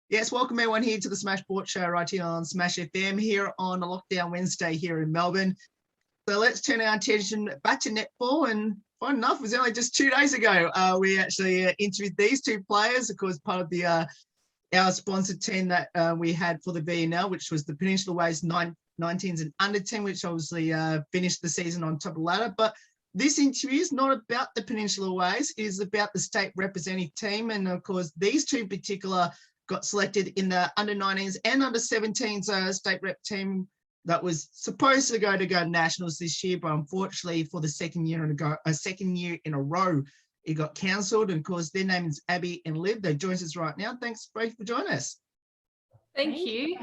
Yes, welcome everyone here to the Smash Sports Show right here on Smash FM here on a lockdown Wednesday here in Melbourne. So let's turn our attention back to netball, and fun enough, it was only just 2 days ago we actually interviewed these two players, of course, part of the our sponsored team that we had for the VNL, which was the Peninsula Waves 19s and under 10, which obviously finished the season on top of the ladder. But this interview is not about the Peninsula Waves, it is about the state representative team. And of course, these two in particular got selected in the under 19s and under 17s state rep team that was supposed to go nationals this year, but unfortunately for the second year in a row, it got cancelled. And of course, their name is Abby and Liv. They join us right now. Thanks both for joining us. Thank you.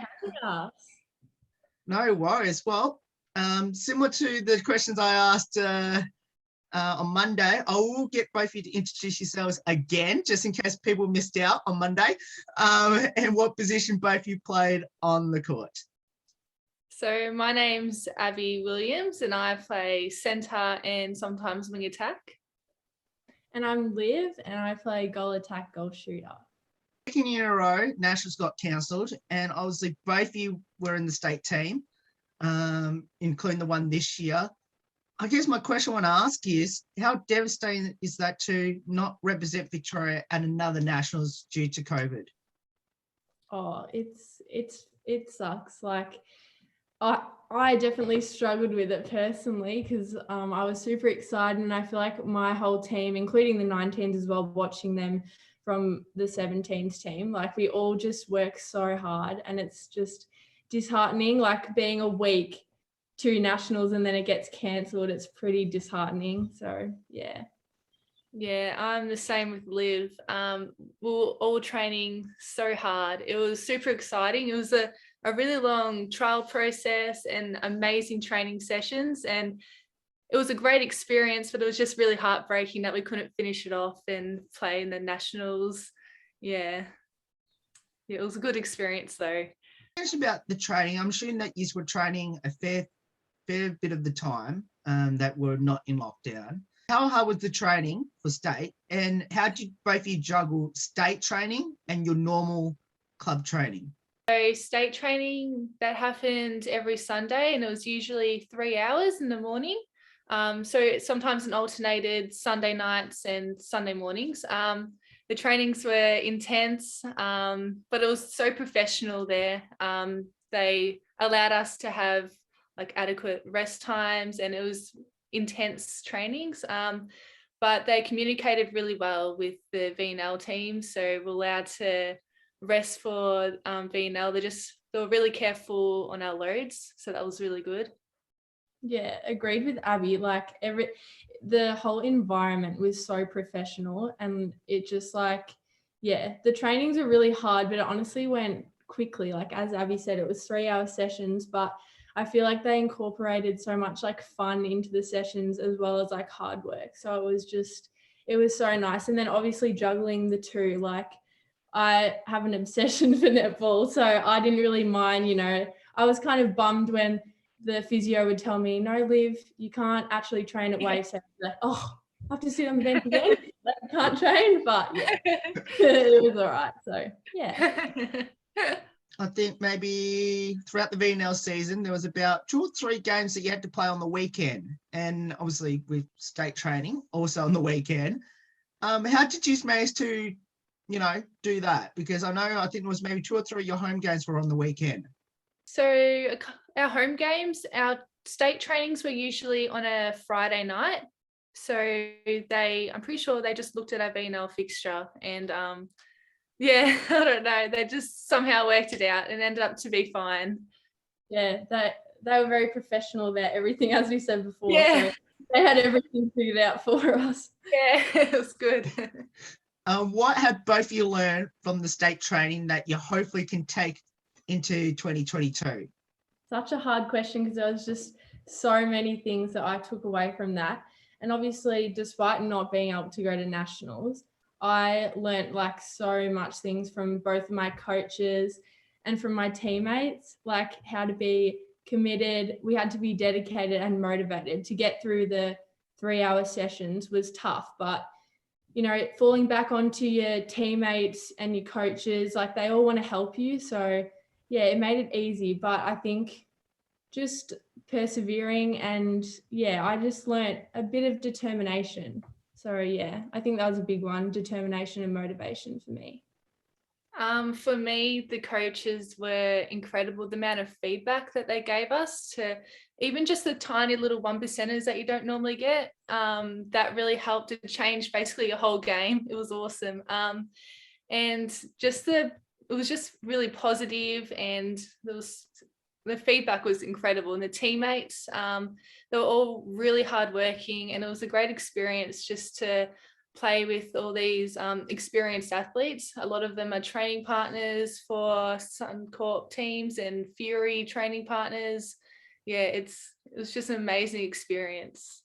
No worries. Well, similar to the questions I asked on Monday, I will get both of you to introduce yourselves again, just in case people missed out on Monday, and what position both of you played on the court. So my name's Abby Williams and I play centre and sometimes wing attack. And I'm Liv and I play goal attack, goal shooter. Second year in a row, Nationals got cancelled, and obviously both of you were in the state team, including the one this year. I guess my question I want to ask is, how devastating is that to not represent Victoria at another Nationals due to COVID? Oh, it sucks. Like, I definitely struggled with it personally because I was super excited, and I feel like my whole team, including the 19s as well, watching them from the 17s team, like we all just work so hard, and it's just disheartening, like being a week to nationals and then it gets cancelled. It's pretty disheartening. So yeah, I'm the same with Liv. We were all training so hard. It was super exciting. It was a really long trial process and amazing training sessions, and it was a great experience, but it was just really heartbreaking that we couldn't finish it off and play in the nationals. Yeah, it was a good experience though. About the training, I'm assuming that you were training a fair bit of the time that were not in lockdown. How hard was the training for state, and how did both of you juggle state training and your normal club training? So state training, that happened every Sunday, and it was usually 3 hours in the morning. So sometimes it alternated Sunday nights and Sunday mornings. The trainings were intense, but it was so professional there. They allowed us to have like adequate rest times, and it was intense trainings. But they communicated really well with the VNL team, so we're allowed to rest for VNL. They were really careful on our loads, so that was really good. Yeah, agreed with Abby. Like the whole environment was so professional, and it just the trainings are really hard, but it honestly went quickly. Like as Abby said, it was 3 hour sessions, but I feel like they incorporated so much like fun into the sessions as well as like hard work. So it was so nice. And then obviously juggling the two, like I have an obsession for netball, so I didn't really mind, I was kind of bummed when the physio would tell me, no, Liv, you can't actually train at Wave. So like, oh, I have to sit on the bench again. Like, I can't train, but yeah, it was all right. So yeah. I think maybe throughout the VNL season, there was about 2 or 3 games that you had to play on the weekend, and obviously with state training also on the weekend. How did you manage to, do that? Because I think it was maybe 2 or 3 of your home games were on the weekend. So our home games, our state trainings were usually on a Friday night. So I'm pretty sure they just looked at our VNL fixture and I don't know, they just somehow worked it out and ended up to be fine. Yeah, they were very professional about everything, as we said before. Yeah. So they had everything figured out for us. Yeah, it was good. What have both of you learned from the state training that you hopefully can take into 2022? Such a hard question, because there was just so many things that I took away from that. And obviously, despite not being able to go to nationals, I learnt like so much things from both my coaches and from my teammates, like how to be committed. We had to be dedicated and motivated. To get through the 3 hour sessions was tough, but you know, falling back onto your teammates and your coaches, like they all want to help you. So yeah, it made it easy, but I think just persevering and yeah, I just learnt a bit of determination. So yeah, I think that was a big one, determination and motivation for me. For me, the coaches were incredible. The amount of feedback that they gave us, to even just the tiny little 1%ers that you don't normally get, that really helped to change basically your whole game. It was awesome. And just it was just really positive, and the feedback was incredible. And the teammates, they were all really hardworking, and it was a great experience just to play with all these experienced athletes. A lot of them are training partners for Suncorp teams and Fury training partners. Yeah, it was just an amazing experience.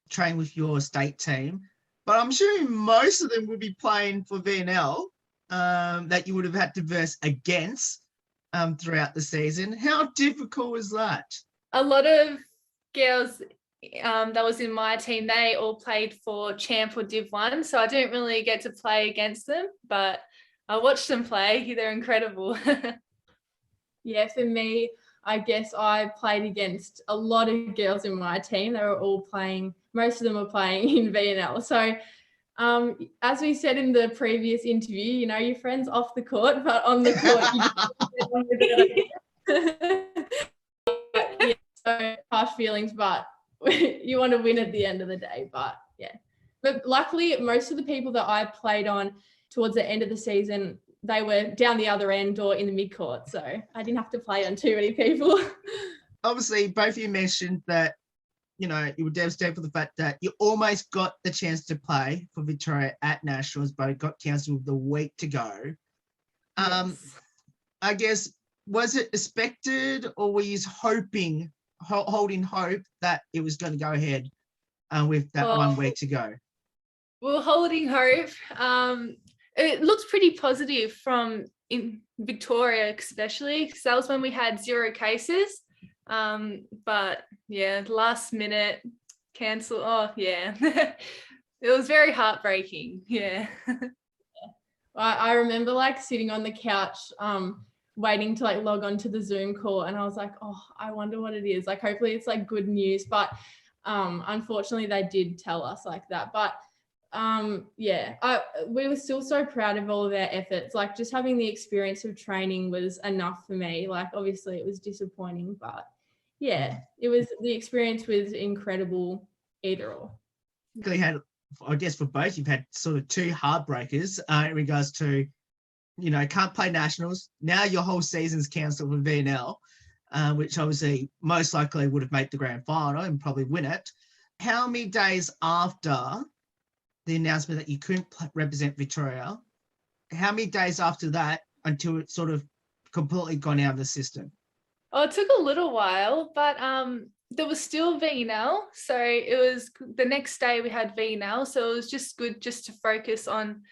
Train with your state team, but I'm sure most of them will be playing for VNL that you would have had to verse against throughout the season. How difficult was that? A lot of girls that was in my team, they all played for Champ or Div 1, so I didn't really get to play against them, but I watched them play. They're incredible. Yeah, for me, I guess I played against a lot of girls in my team. They were all playing, most of them were playing in VNL. So as we said in the previous interview, you know, your friends off the court, but on the court, yeah, so harsh feelings, but you want to win at the end of the day. But yeah, but luckily most of the people that I played on towards the end of the season, they were down the other end or in the mid-court, so I didn't have to play on too many people. Obviously, both of you mentioned that, you know, you were devastated for the fact that you almost got the chance to play for Victoria at Nationals, but it got cancelled with a week to go. Yes. I guess, was it expected, or were you holding hope that it was going to go ahead with that 1 week to go? We're holding hope. It looks pretty positive from in Victoria, especially because that was when we had 0 cases. But yeah, last minute cancel. Oh yeah, it was very heartbreaking. Yeah. I remember like sitting on the couch, waiting to like log on to the Zoom call, and I was like, oh, I wonder what it is. Like, hopefully it's like good news. But unfortunately they did tell us like that. But yeah, we were still so proud of all of our efforts. Like, just having the experience of training was enough for me. Like, obviously it was disappointing, but yeah, the experience was incredible either or. You had, I guess for both, you've had sort of 2 heartbreakers in regards to, you know, can't play Nationals. Now your whole season's cancelled for VNL, which obviously most likely would have made the grand final and probably win it. How many days after the announcement that you couldn't represent Victoria, how many days after that until it sort of completely gone out of the system? Oh, it took a little while, but there was still VNL. So it was the next day we had VNL. So it was just good just to focus on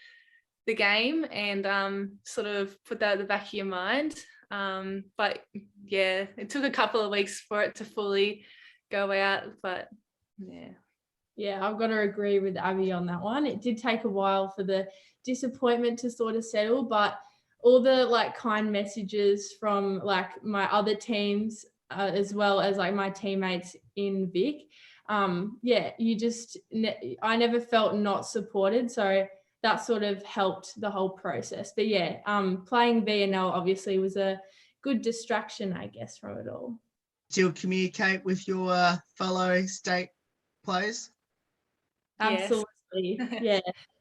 the game and sort of put that at the back of your mind. But yeah, it took a couple of weeks for it to fully go out, but yeah. Yeah, I've got to agree with Abby on that one. It did take a while for the disappointment to sort of settle, but all the like kind messages from like my other teams, as well as like my teammates in VIC, yeah, I never felt not supported. So that sort of helped the whole process. But yeah, playing VNL obviously was a good distraction, I guess, from it all. Do you communicate with your fellow state players? Absolutely. Yeah.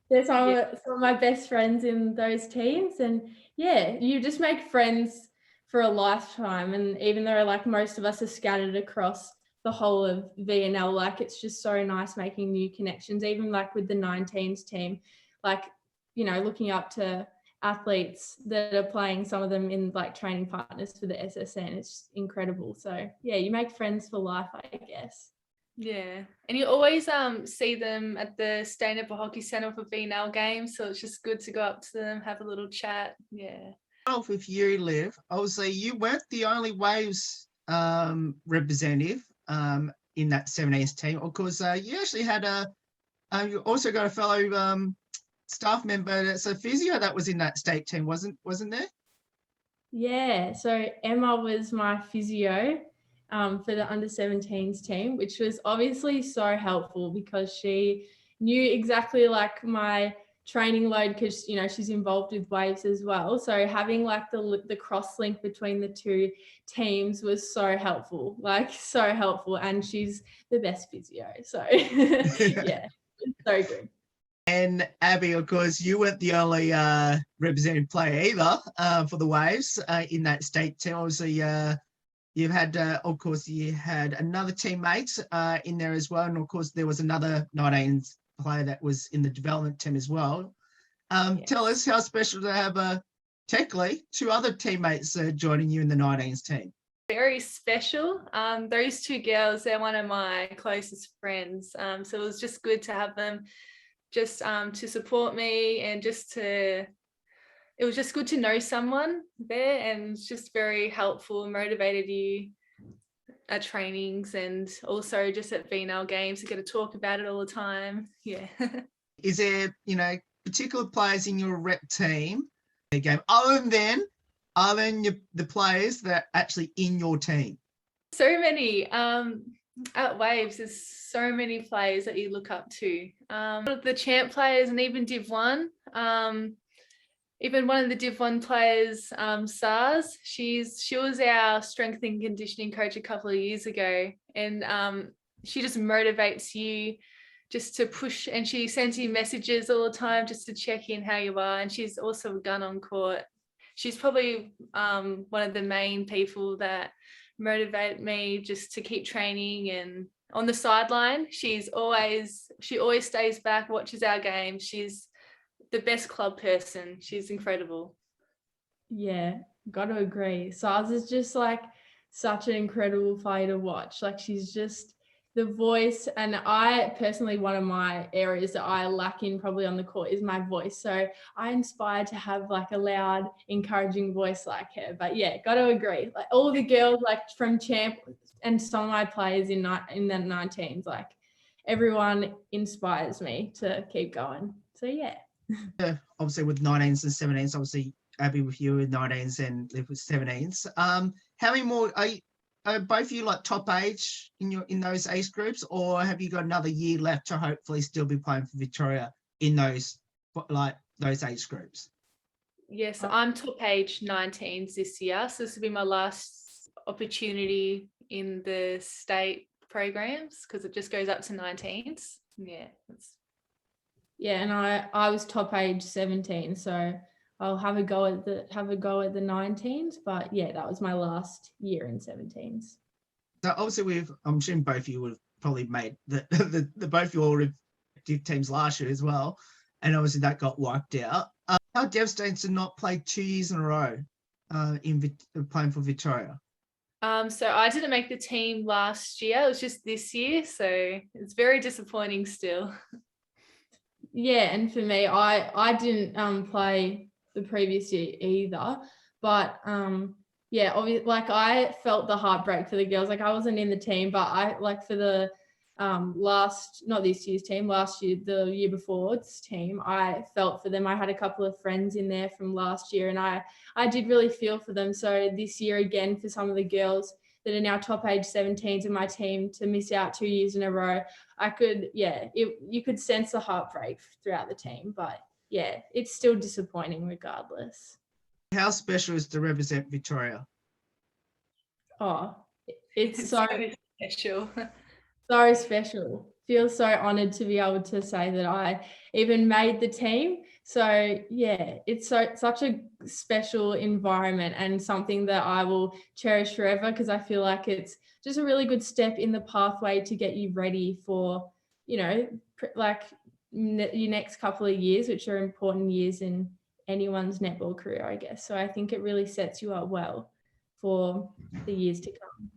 They're some of my best friends in those teams. And yeah, you just make friends for a lifetime. And even though like most of us are scattered across the whole of VNL, like it's just so nice making new connections, even like with the 19s team, like, you know, looking up to athletes that are playing, some of them in like training partners for the SSN. It's incredible. So yeah, you make friends for life, I guess. Yeah, and you always see them at the State Netball Hockey Centre for VNL games, so it's just good to go up to them, have a little chat. Yeah. With you, Liv, obviously you weren't the only Waves representative in that 17s team. Of course, you actually had you also got a fellow staff member, so physio that was in that state team, wasn't there? Yeah, so Emma was my physio for the under-17s team, which was obviously so helpful because she knew exactly like my training load because, you know, she's involved with waves as well. So having like the cross link between the two teams was so helpful, like so helpful. And she's the best physio. So yeah, it's so good. And Abby, of course, you weren't the only representative player either for the Waves in that state team. Obviously, you've had, of course, you had another teammate in there as well. And of course, there was another 19s player that was in the development team as well. Yes. Tell us how special to have technically 2 other teammates joining you in the 19s team. Very special. Those 2 girls, they're one of my closest friends. So it was just good to have them just to support me and it was just good to know someone there, and it's just very helpful and motivated you at trainings and also just at VNL games to get to talk about it all the time. Yeah. Is there, you know, particular players in your rep team game other than the players that are actually in your team? So many. At Waves, there's so many players that you look up to. The champ players and even Div 1. Even one of the Div 1 players, SARS, she was our strength and conditioning coach a couple of years ago. And she just motivates you just to push, and she sends you messages all the time just to check in how you are. And she's also a gun on court. She's probably one of the main people that motivate me just to keep training. And on the sideline, she always stays back, watches our game. She's the best club person. She's incredible. Yeah, got to agree. SARS is just like such an incredible player to watch. Like she's just the voice, and I personally, one of my areas that I lack in probably on the court is my voice. So I inspire to have like a loud, encouraging voice like her. But yeah, got to agree. Like all the girls like from champ and some of my players in the 19s, like everyone inspires me to keep going. So yeah. Obviously with 19s and 17s, obviously Abby with you with 19s and Liv with 17s. How many more are both of you like top age in those age groups, or have you got another year left to hopefully still be playing for Victoria in those age groups? Yes, I'm top age 19s this year, so this will be my last opportunity in the state programs because it just goes up to 19s. Yeah. Yeah, and I was top age 17, so I'll have a go at the 19s. But yeah, that was my last year in 17s. So obviously I'm assuming both of you would have probably made the both of your respective teams last year as well, and obviously that got wiped out. How devastating to not play 2 years in a row in playing for Victoria? So I didn't make the team last year. It was just this year, so it's very disappointing still. Yeah, and for me, I didn't play the previous year either, but yeah, obviously, like I felt the heartbreak for the girls. Like I wasn't in the team, but I like for the not this year's team, last year, the year before's team, I felt for them. I had a couple of friends in there from last year, and I did really feel for them. So this year again, for some of the girls that are now top age 17s in my team to miss out 2 years in a row, you could sense the heartbreak throughout the team, but yeah, it's still disappointing regardless. How special is to represent Victoria? Oh, it's so special. So special. Feel so honoured to be able to say that I even made the team. So yeah, it's such a special environment and something that I will cherish forever because I feel like it's just a really good step in the pathway to get you ready for, you know, like your next couple of years, which are important years in anyone's netball career, I guess. So I think it really sets you up well for the years to come.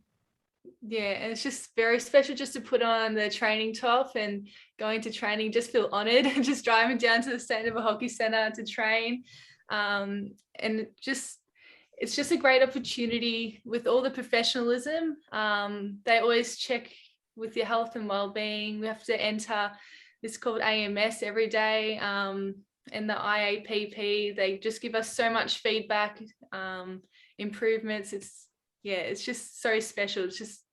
Yeah, and it's just very special just to put on the training top and going to training, just feel honoured and just driving down to the St. Never Hockey Centre to train. And it's just a great opportunity with all the professionalism. They always check with your health and well-being. We have to enter this called AMS every day. and the IAPP. They just give us so much feedback, improvements. It's just so special. It's just,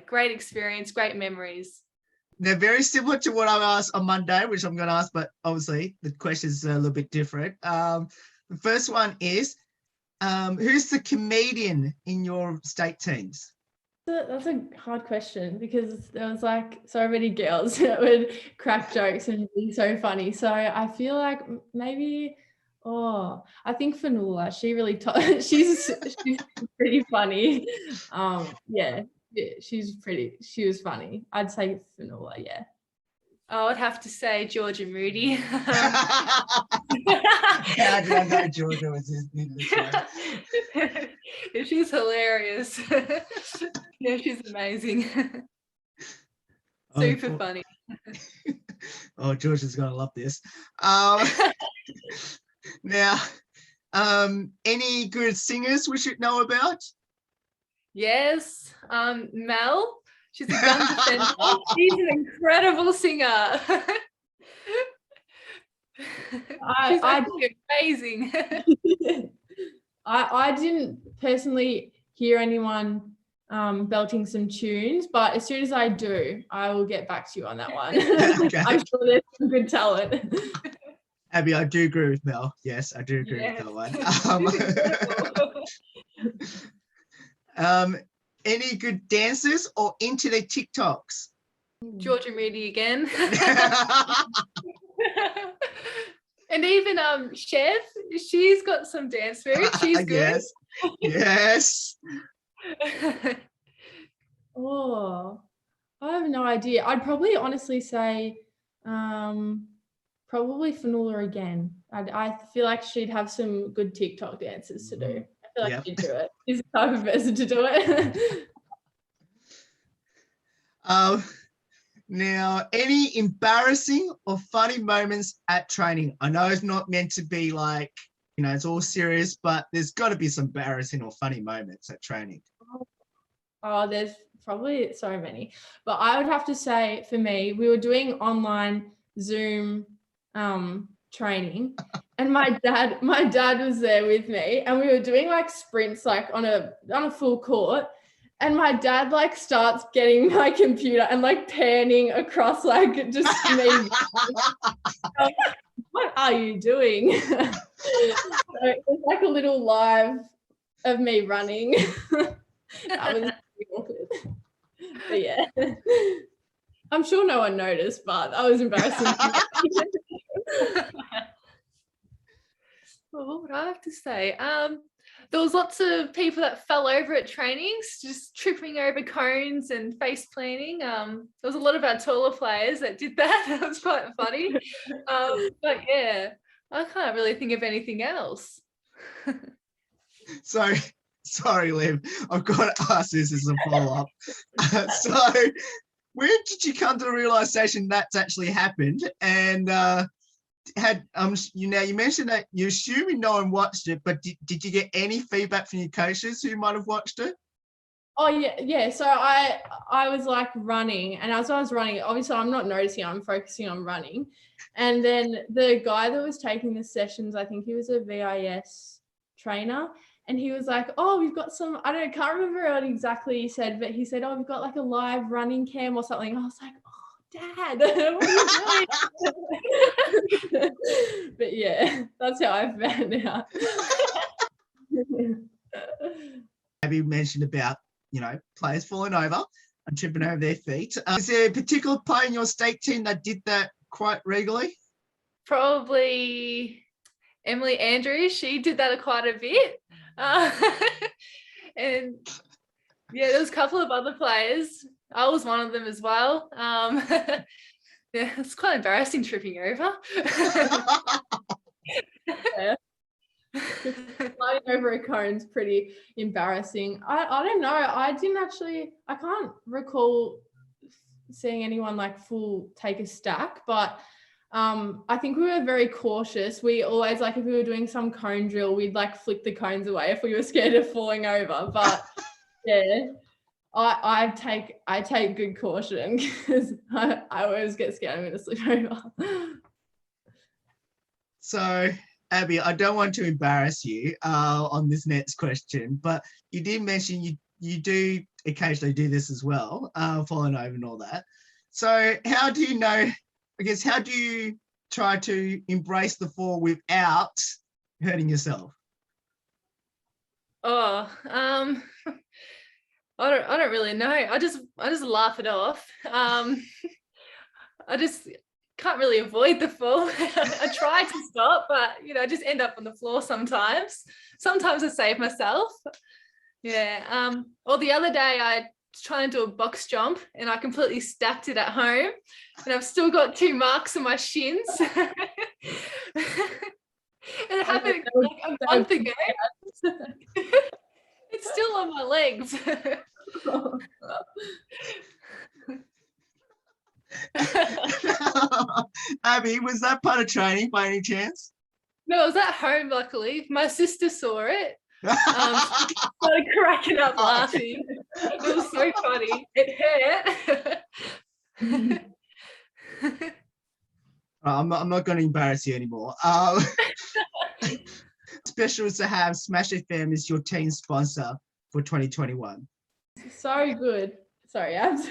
great experience, great memories. They're very similar to what I asked on Monday, which I'm going to ask, but obviously the question's a little bit different. The first one is, who's the comedian in your state teams? That's a hard question because there was like so many girls that would crack jokes and be so funny. So I feel like maybe, I think Peninsula, she really, she's pretty funny. She was funny. I'd say Peninsula, yeah. I would have to say George and Moody. How did I know Georgia was in this one? She's hilarious. Yeah, she's amazing. Super funny. Oh, Georgia's gonna love this. Now, any good singers we should know about? Yes, Mel. She's a gun defender. She's an incredible singer. She's actually amazing. I didn't personally hear anyone belting some tunes, but as soon as I do, I will get back to you on that one. Okay. I'm sure there's some good talent. Abby, I do agree with Mel. Yes, I do agree with that one. Any good dancers or into their TikToks? George and Moody again. And even Chev, she's got some dance moves. She's good. Yes. Oh, I have no idea. I'd probably honestly say probably Peninsula again. I feel like she'd have some good TikTok dances to do. I feel like she'd do it. She's the type of person to do it. Now, any embarrassing or funny moments at training? I know it's not meant to be like, it's all serious, but there's got to be some embarrassing or funny moments at training. Oh, there's probably so many. But I would have to say, for me, we were doing online Zoom training, and my dad was there with me, and we were doing like sprints like on a full court, and my dad like starts getting my computer and like panning across like just me. What are you doing? So it was like a little live of me running. That was pretty awkward. But yeah, I'm sure no one noticed, but that was embarrassing. Well, what would I have to say? There was lots of people that fell over at trainings, just tripping over cones and face planting. There was a lot of our taller players that did that. That was quite funny. But yeah, I can't really think of anything else. Sorry, Liv. I've got to ask this as a follow-up. So, where did you come to the realization that's actually happened? And you mentioned that you're assuming no one watched it, but did you get any feedback from your coaches who might have watched it? Oh yeah. So I was like running, and as I was running, obviously I'm not noticing, I'm focusing on running. And then the guy that was taking the sessions, I think he was a VIS trainer, and he was like, oh, we've got some, can't remember what exactly he said, but he said, oh, we've got like a live running cam or something. I was like, oh, Dad, what are you doing? But yeah, that's how I found out. Abby mentioned about, players falling over and tripping over their feet. Is there a particular player in your state team that did that quite regularly? Probably Emily Andrews. She did that quite a bit. And yeah, there was a couple of other players. I was one of them as well. Yeah, it's quite embarrassing tripping over. Yeah. Sliding over a cone's pretty embarrassing. I don't know. I can't recall seeing anyone like full take a stack, but I think we were very cautious. We always, like, if we were doing some cone drill, we'd like flick the cones away if we were scared of falling over. But yeah, I take good caution because I always get scared I'm going to slip over. So, Abby, I don't want to embarrass you on this next question, but you did mention you do occasionally do this as well, falling over and all that. So, how do you know? I guess how do you try to embrace the fall without hurting yourself? Oh, I don't really know. I just laugh it off. I just can't really avoid the fall. I try to stop, but I just end up on the floor sometimes. Sometimes I save myself. Yeah. Or the other day I was trying to do a box jump and I completely stacked it at home, and I've still got 2 marks on my shins. And it happened like a month ago. It's still on my legs. Abby, was that part of training by any chance? No, it was at home, luckily. My sister saw it. Started cracking up laughing. It was so funny. It hurt. I'm not going to embarrass you anymore. Special is to have Smash FM as your team sponsor for 2021. So good. Sorry, Abs.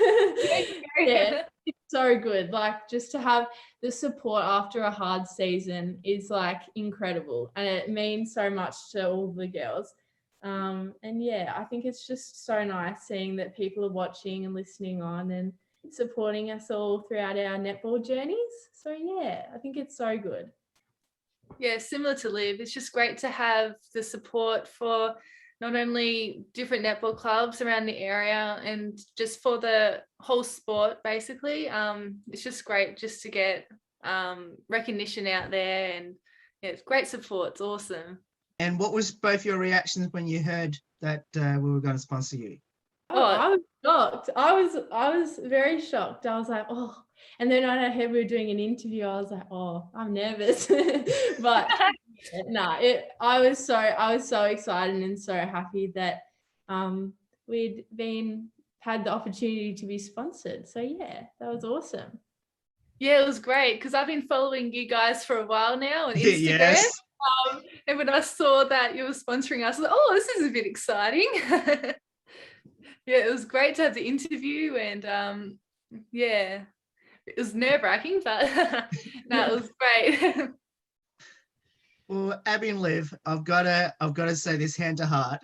Yeah, it's so good. Like, just to have the support after a hard season is like incredible, and it means so much to all the girls. And yeah, I think it's just so nice seeing that people are watching and listening on and supporting us all throughout our netball journeys. So yeah, I think it's so good. Yeah, similar to Liv, it's just great to have the support for not only different netball clubs around the area and just for the whole sport, basically. It's just great just to get recognition out there, and yeah, it's great support. It's awesome. And what was both your reactions when you heard that we were going to sponsor you? Oh, I was shocked. I was very shocked. I was like, oh. And then when I heard we were doing an interview, I was like, oh, I'm nervous. But no, I was so excited and so happy that we'd had the opportunity to be sponsored. So yeah, that was awesome. Yeah, it was great because I've been following you guys for a while now on Instagram. Yes. And when I saw that you were sponsoring us, I was like, oh, this is a bit exciting. Yeah, it was great to have the interview, and yeah, it was nerve-wracking, but no, it was great. Well, Abby and Liv, I've got to say this hand to heart.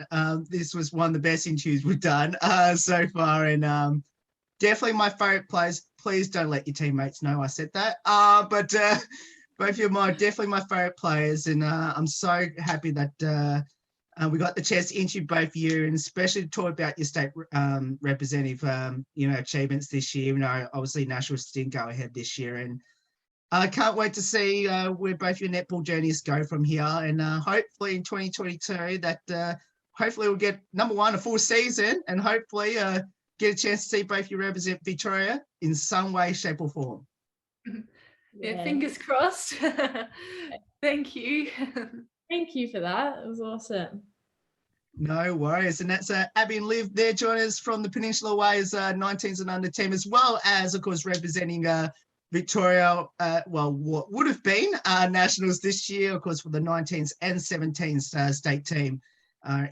This was one of the best interviews we've done so far, and definitely my favourite players. Please don't let your teammates know I said that. But both of you are definitely my favourite players, and I'm so happy that we got the chance to interview both of you, and especially to talk about your state representative, achievements this year. Obviously Nationals didn't go ahead this year, and I can't wait to see where both your netball journeys go from here. And hopefully in 2022 that hopefully we'll get, number one, a full season, and hopefully get a chance to see both you represent Victoria in some way, shape or form. Yeah, fingers crossed. Thank you. Thank you for that. It was awesome. No worries. And that's Abby and Liv. They're joining us from the Peninsula Ways 19s and under team, as well as, of course, representing Victoria, what would have been Nationals this year, of course, for the 19s and 17s state team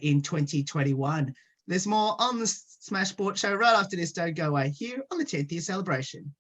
in 2021. There's more on the Smash Sport Show right after this. Don't go away here on the 10th year celebration.